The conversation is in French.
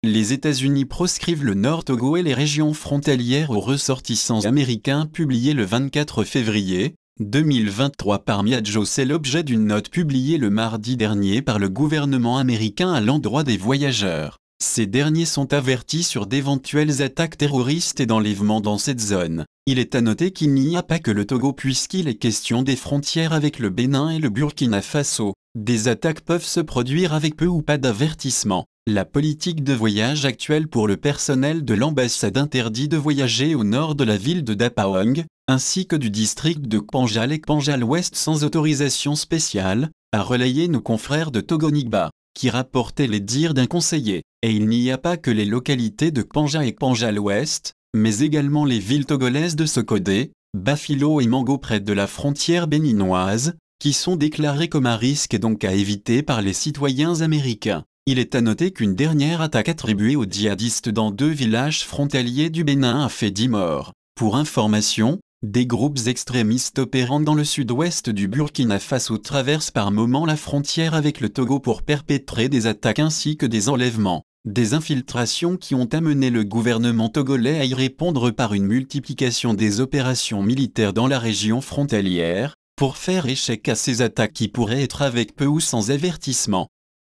Les États-Unis proscrivent le Nord Togo et les régions frontalières aux ressortissants américains, publié le 24 février 2023 par Miadjo. C'est l'objet d'une note publiée le mardi dernier par le gouvernement américain à l'endroit des voyageurs. Ces derniers sont avertis sur d'éventuelles attaques terroristes et d'enlèvements dans cette zone. Il est à noter qu'il n'y a pas que le Togo puisqu'il est question des frontières avec le Bénin et le Burkina Faso. Des attaques peuvent se produire avec peu ou pas d'avertissement. La politique de voyage actuelle pour le personnel de l'ambassade interdit de voyager au nord de la ville de Dapaong, ainsi que du district de Kpanjal et Kpanjal-Ouest sans autorisation spéciale, a relayé nos confrères de Togonigba, qui rapportaient les dires d'un conseiller. Et il n'y a pas que les localités de Kpanjal et Kpanjal-Ouest, mais également les villes togolaises de Sokodé, Bafilo et Mango près de la frontière béninoise, qui sont déclarées comme à risque et donc à éviter par les citoyens américains. Il est à noter qu'une dernière attaque attribuée aux djihadistes dans 2 villages frontaliers du Bénin a fait 10 morts. Pour information, des groupes extrémistes opérant dans le sud-ouest du Burkina Faso traversent par moments la frontière avec le Togo pour perpétrer des attaques ainsi que des enlèvements. Des infiltrations qui ont amené le gouvernement togolais à y répondre par une multiplication des opérations militaires dans la région frontalière, pour faire échec à ces attaques qui pourraient être avec peu ou sans avertissement.